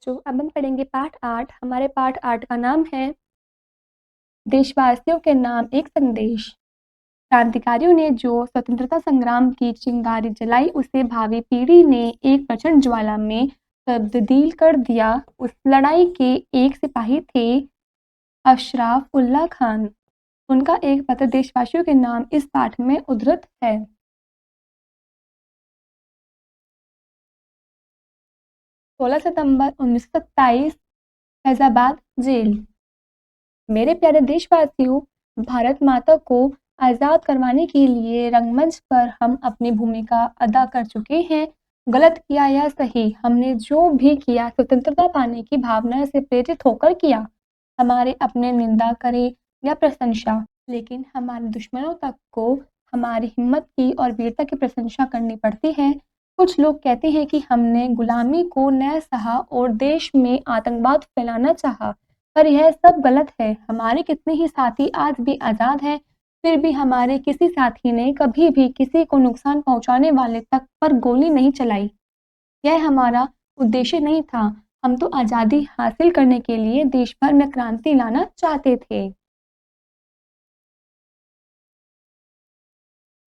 बच्चों, अब हम पढ़ेंगे पाठ 8। हमारे पाठ 8 का नाम है देशवासियों के नाम एक संदेश। क्रांतिकारियों ने जो स्वतंत्रता संग्राम की चिंगारी जलाई उसे भावी पीढ़ी ने एक प्रचंड ज्वाला में तब्दील कर दिया। उस लड़ाई के एक सिपाही थे अशराफ उल्लाह खान। उनका एक पत्र देशवासियों के नाम इस पाठ में उद्धृत है। 16 सितंबर 1927 फैजाबाद जेल। मेरे प्यारे देशवासियों, भारत माता को आज़ाद करवाने के लिए रंगमंच पर हम अपनी भूमिका अदा कर चुके हैं। गलत किया या सही, हमने जो भी किया स्वतंत्रता पाने की भावना से प्रेरित होकर किया। हमारे अपने निंदा करें या प्रशंसा, लेकिन हमारे दुश्मनों तक को हमारी हिम्मत की और वीरता की प्रशंसा करनी पड़ती है। कुछ लोग कहते हैं कि हमने गुलामी को न सहा और देश में आतंकवाद फैलाना चाहा, पर यह सब गलत है। हमारे कितने ही साथी आज भी आज़ाद हैं, फिर भी हमारे किसी साथी ने कभी भी किसी को नुकसान पहुंचाने वाले तक पर गोली नहीं चलाई। यह हमारा उद्देश्य नहीं था। हम तो आज़ादी हासिल करने के लिए देश भर में क्रांति लाना चाहते थे।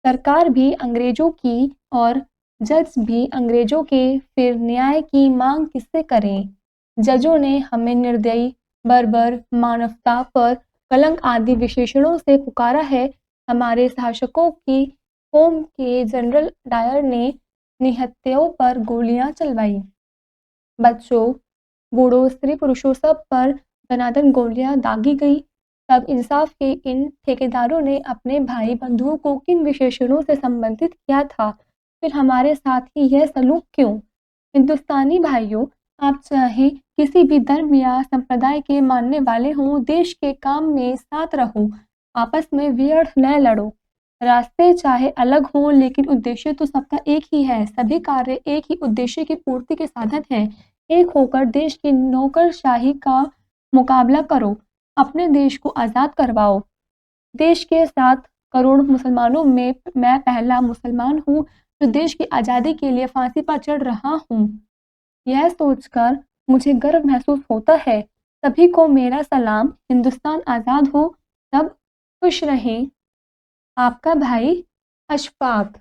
सरकार भी अंग्रेजों की और जज भी अंग्रेजों के, फिर न्याय की मांग किससे करें? जजों ने हमें निर्दयी, बर्बर, मानवता पर कलंक आदि विशेषणों से पुकारा है। हमारे शासकों की कौम के जनरल डायर ने निहत्थों पर गोलियां चलवाई। बच्चों, बूढ़ों, स्त्री पुरुषों सब पर धनाधन गोलियां दागी गई। तब इंसाफ के इन ठेकेदारों ने अपने भाई बंधुओं को किन विशेषणों से संबंधित किया था? फिर हमारे साथ ही यह सलूक क्यों? हिंदुस्तानी भाइयों, आप चाहे किसी भी धर्म या संप्रदाय के मानने वाले हों, देश के काम में साथ रहो, आपस में व्यर्थ न लड़ो। रास्ते चाहे अलग हों, लेकिन उद्देश्य तो सबका एक ही है। सभी कार्य एक ही उद्देश्य की पूर्ति के साधन हैं। एक होकर देश की नौकरशाही का मुकाबला करो, अपने देश को आज़ाद करवाओ। देश के 7 करोड़ मुसलमानों में मैं पहला मुसलमान हूँ जो देश की आज़ादी के लिए फांसी पर चढ़ रहा हूँ। यह सोचकर मुझे गर्व महसूस होता है। सभी को मेरा सलाम। हिंदुस्तान आज़ाद हो, सब खुश रहें। आपका भाई अशफाक।